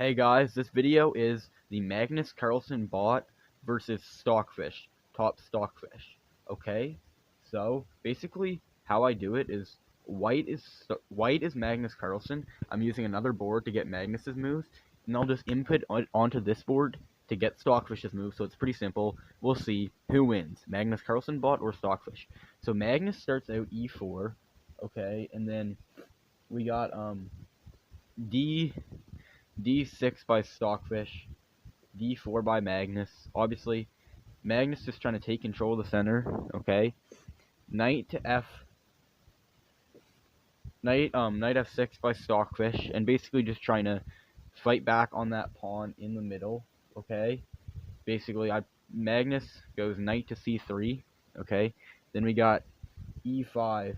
Hey guys, this video is the Magnus Carlsen Bot versus Stockfish, top Stockfish. Okay, so basically how I do it is white is Magnus Carlsen. I'm using another board to get Magnus's moves, and I'll just input onto this board to get Stockfish's moves. So it's pretty simple. We'll see who wins, Magnus Carlsen Bot or Stockfish. So Magnus starts out E4, okay, and then we got D6 by Stockfish, D4 by Magnus. Obviously, Magnus just trying to take control of the center. Okay, Knight to F, Knight F6 by Stockfish, and basically just trying to fight back on that pawn in the middle. Okay, basically Magnus goes Knight to C3. Okay, then we got E5,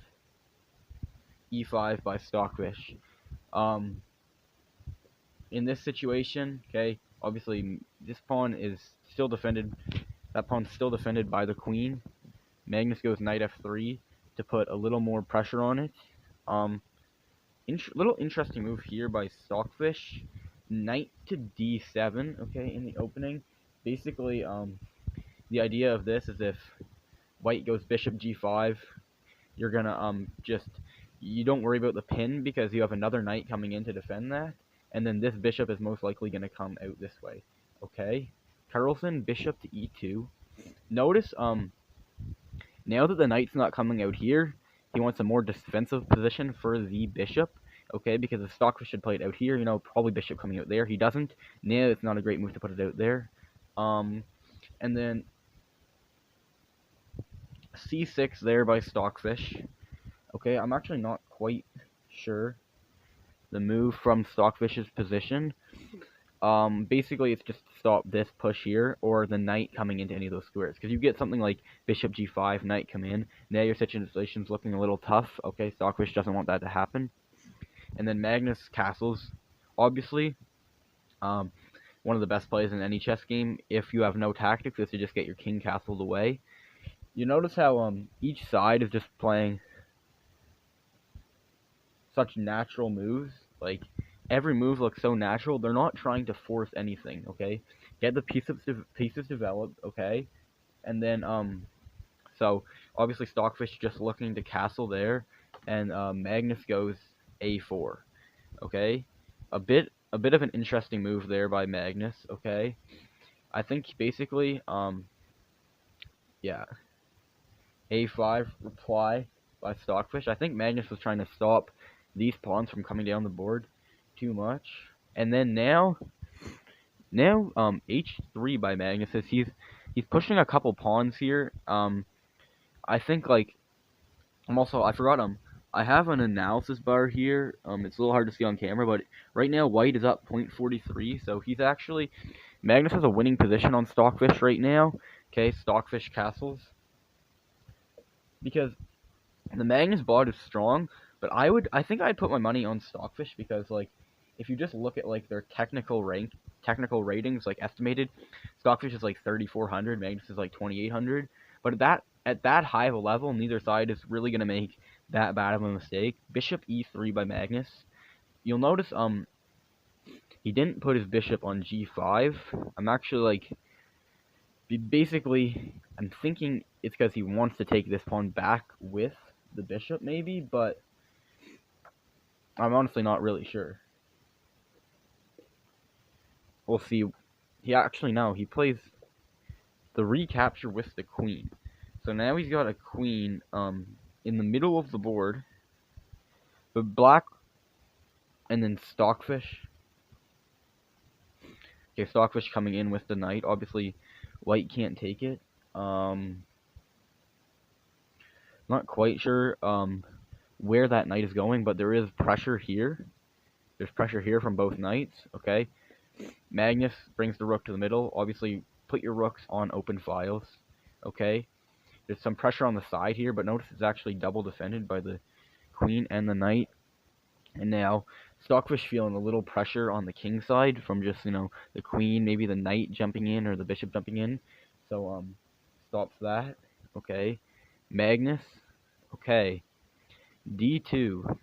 E5 by Stockfish. In this situation, okay, obviously this pawn is still defended. That pawn's still defended by the queen. Magnus goes Knight F3 to put a little more pressure on it. Little interesting move here by Stockfish. Knight to D7, okay, in the opening. Basically, the idea of this is if white goes Bishop G5, you're gonna you don't worry about the pin because you have another knight coming in to defend that, and then this bishop is most likely gonna come out this way. Okay, Carlsen bishop to E2. Notice now that the knight's not coming out here, he wants a more defensive position for the bishop. Okay, because if Stockfish should play it out here, probably bishop coming out there. He doesn't. Now it's not a great move to put it out there. And then C6 there by Stockfish. Okay, I'm actually not quite sure the move from Stockfish's position. Basically, it's just to stop this push here, or the knight coming into any of those squares. Because you get something like Bishop G5, knight come in. Now your situation's looking a little tough. Okay, Stockfish doesn't want that to happen. And then Magnus castles. Obviously, one of the best plays in any chess game, if you have no tactics, is to just get your king castled away. You notice how each side is just playing such natural moves. Like, every move looks so natural. They're not trying to force anything, okay? Get the pieces developed, okay? And then, so, obviously Stockfish just looking to castle there, and Magnus goes A4, okay? A bit of an interesting move there by Magnus, okay? I think basically, yeah, A5 reply by Stockfish. I think Magnus was trying to stop these pawns from coming down the board too much. And then now H3 by Magnus is he's pushing a couple pawns here. I think like I forgot I have an analysis bar here. It's a little hard to see on camera, but right now white is up 0.43, so he's actually Magnus has a winning position on Stockfish right now. Okay, Stockfish castles. Because the Magnus bot is strong, but I think I'd put my money on Stockfish because like if you just look at like their technical ratings like estimated, Stockfish is like 3,400, Magnus is like 2,800. But at that high of a level, neither side is really gonna make that bad of a mistake. Bishop E3 by Magnus. You'll notice he didn't put his bishop on G5. I'm actually like basically I'm thinking it's because he wants to take this pawn back with the bishop maybe, but I'm honestly not really sure. We'll see. He plays the recapture with the queen. So now he's got a queen in the middle of the board. But black and then Stockfish. Okay, Stockfish coming in with the knight. Obviously white can't take it. Not quite sure where that knight is going, but there is pressure here. There's pressure here from both knights, okay? Magnus brings the rook to the middle. Obviously, put your rooks on open files, okay? There's some pressure on the side here, but notice it's actually double defended by the queen and the knight. And now, Stockfish feeling a little pressure on the king side from just, the queen, maybe the knight jumping in or the bishop jumping in. So, stops that, okay? Magnus, okay. D2.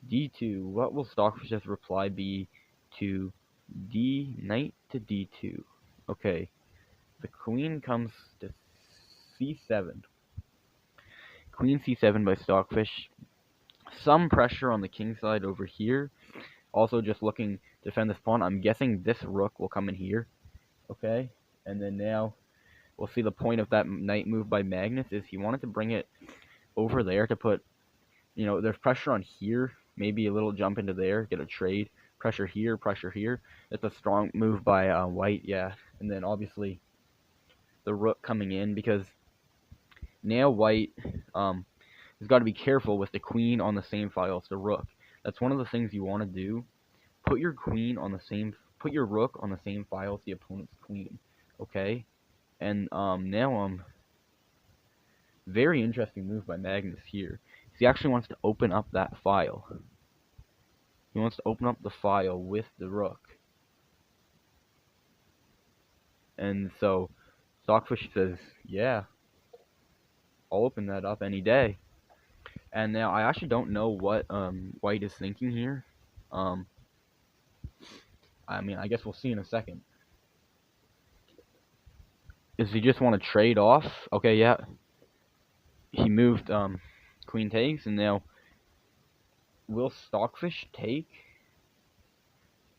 D2. What will Stockfish's reply be to knight to d2. Okay, the queen comes to c7. Queen c7 by Stockfish. Some pressure on the king side over here. Also just looking to defend this pawn. I'm guessing this rook will come in here. Okay, and then now we'll see the point of that knight move by Magnus is he wanted to bring it over there to put, you know, there's pressure on here, maybe a little jump into there, get a trade, pressure here, pressure here. That's a strong move by White, yeah. And then obviously the rook coming in, because now White has got to be careful with the queen on the same file as the rook. That's one of the things you want to do. Put your rook on the same file as the opponent's queen. Okay? And now very interesting move by Magnus here. He actually wants to open up that file. He wants to open up the file with the rook. And so Stockfish says, yeah, I'll open that up any day. And now I actually don't know what White is thinking here. I mean, I guess we'll see in a second. Does he just want to trade off? Okay, yeah. He moved queen takes, and now will Stockfish take?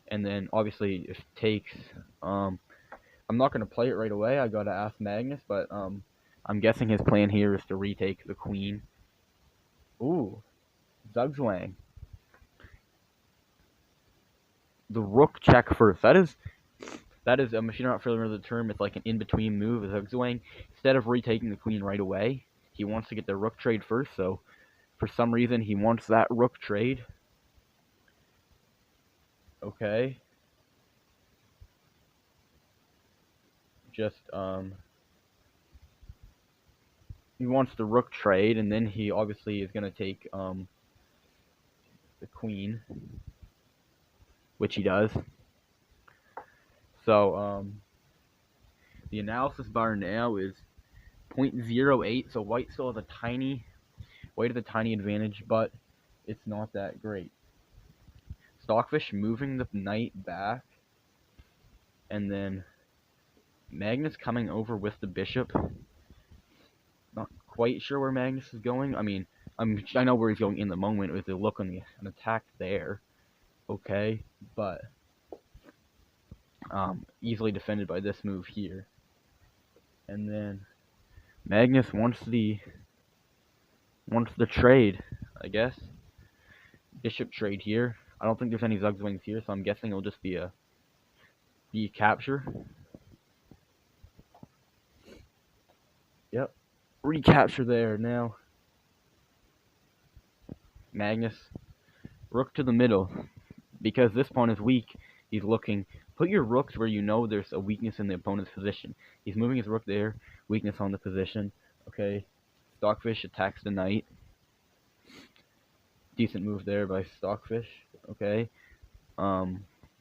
And then obviously if takes, I'm not gonna play it right away. I gotta ask Magnus, but I'm guessing his plan here is to retake the queen. Ooh, Zugzwang. The rook check first. That is if you're not familiar with the term, it's like an in-between move. Zugzwang. Instead of retaking the queen right away, he wants to get the rook trade first. So for some reason, he wants that rook trade. Okay. Just he wants the rook trade, and then he obviously is gonna take the queen, which he does. So the analysis bar now is 0.08. So White still has a tiny advantage, but it's not that great. Stockfish moving the knight back, and then Magnus coming over with the bishop. Not quite sure where Magnus is going. I mean, I know where he's going in the moment with the look on an attack there. Okay, but easily defended by this move here. And then Magnus wants the trade, I guess. Bishop trade here. I don't think there's any Zugzwangs here, so I'm guessing it'll just be a capture. Yep. Recapture there now. Magnus. Rook to the middle. Because this pawn is weak, he's looking. Put your rooks where you know there's a weakness in the opponent's position. He's moving his rook there. Weakness on the position. Okay. Stockfish attacks the knight. Decent move there by Stockfish. Okay.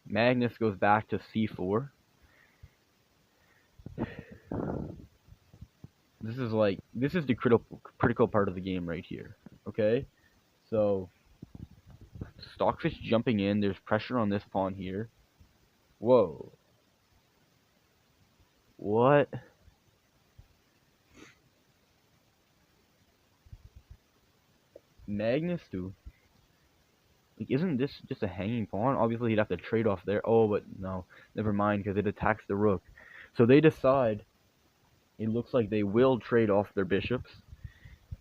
Magnus goes back to c4. This is the critical part of the game right here. Okay? So Stockfish jumping in, there's pressure on this pawn here. Whoa. What? Magnus too. Like, isn't this just a hanging pawn? Obviously he'd have to trade off there. Oh, but no. Never mind, because it attacks the rook. So they decide, it looks like they will trade off their bishops.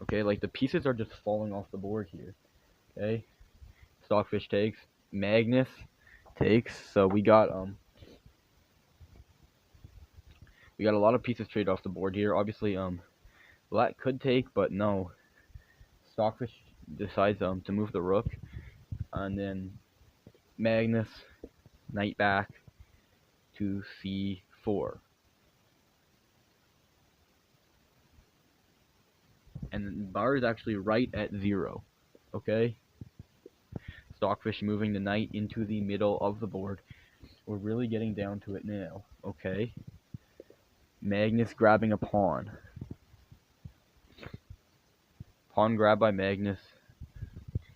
Okay, like the pieces are just falling off the board here. Okay. Stockfish takes. Magnus takes. So we got a lot of pieces trade off the board here. Obviously, Black could take, but no. Stockfish decides to move the rook. And then Magnus, knight back to c4. And the bar is actually right at 0. Okay? Stockfish moving the knight into the middle of the board. We're really getting down to it now. Okay? Magnus grabbing a pawn. Pawn grab by Magnus.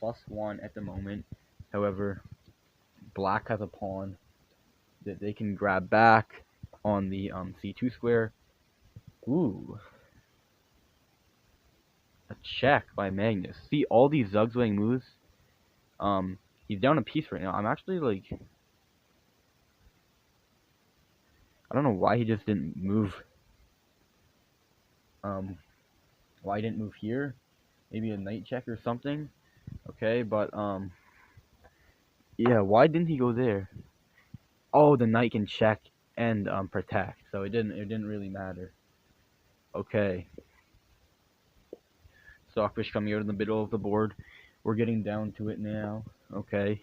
+1 at the moment. However, Black has a pawn. that they can grab back on the c2 square. Ooh, a check by Magnus. See all these zugzwang moves. He's down a piece right now. I'm actually like, I don't know why he just didn't move. Why he didn't move here? Maybe a knight check or something. Okay, but yeah, why didn't he go there? Oh, the knight can check and protect, so it didn't really matter. Okay, Stockfish coming out in the middle of the board. We're getting down to it now. Okay,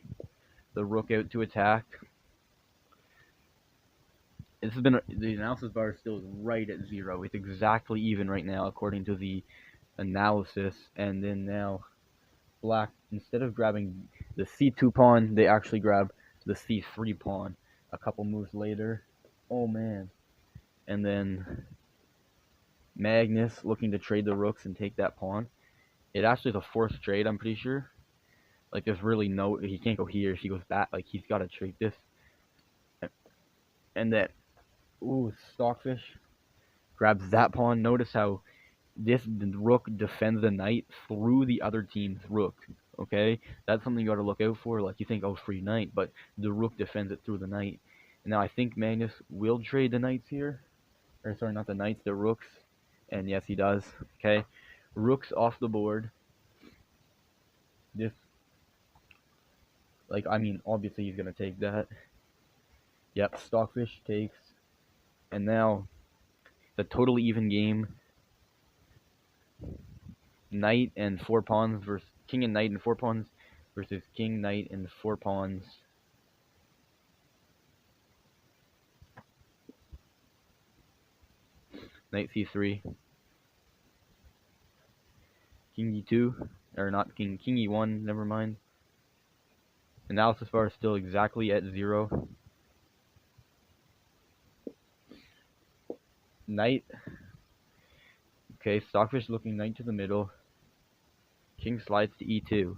the rook out to attack. This has been the analysis bar still is right at 0. It's exactly even right now according to the analysis. And then now black, instead of grabbing the c2 pawn, they actually grab the c3 pawn a couple moves later. Oh man. And then Magnus looking to trade the rooks and take that pawn. It actually is a forced trade, I'm pretty sure. Like there's really no, he can't go here. If he goes back, like he's got to trade this. And that, ooh, Stockfish grabs that pawn. Notice how the rook defends the knight through the other team's rook. Okay, that's something you got to look out for. Like you think, oh, free knight, but the rook defends it through the knight. And now I think Magnus will trade the knights here, or sorry, not the knights, the rooks. And yes, he does. Okay, rooks off the board. This, like, I mean, obviously he's gonna take that. Yep, Stockfish takes, and now the totally even game. Knight and 4 pawns versus king and knight and 4 pawns versus king, knight, and 4 pawns. Knight c3. King e2. Or not king, king e1, never mind. Analysis bar is still exactly at 0. Knight. Okay, Stockfish looking knight to the middle. King slides to e2.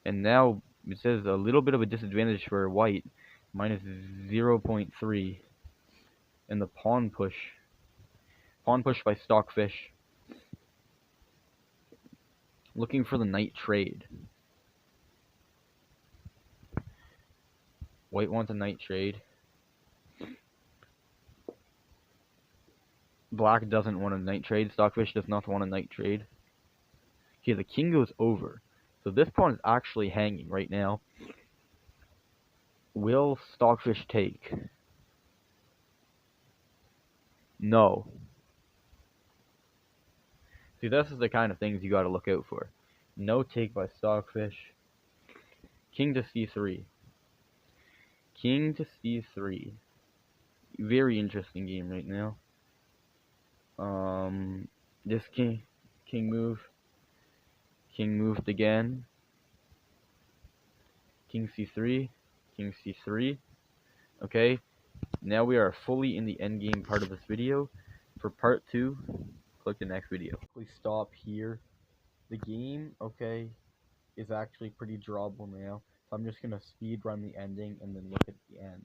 And now it says a little bit of a disadvantage for white. Minus 0.3. And the pawn push. Pawn push by Stockfish. Looking for the knight trade. White wants a knight trade. Black doesn't want a knight trade. Stockfish does not want a knight trade. Okay, the king goes over. So this pawn is actually hanging right now. Will Stockfish take? No. See, this is the kind of things you got to look out for. No take by Stockfish. King to c3. King to c3. Very interesting game right now. This king move. King moved again. King c3. King c3. Okay. Now we are fully in the endgame part of this video. For part 2, click the next video. Please stop here. The game, okay, is actually pretty drawable now. So I'm just going to speed run the ending and then look at the end.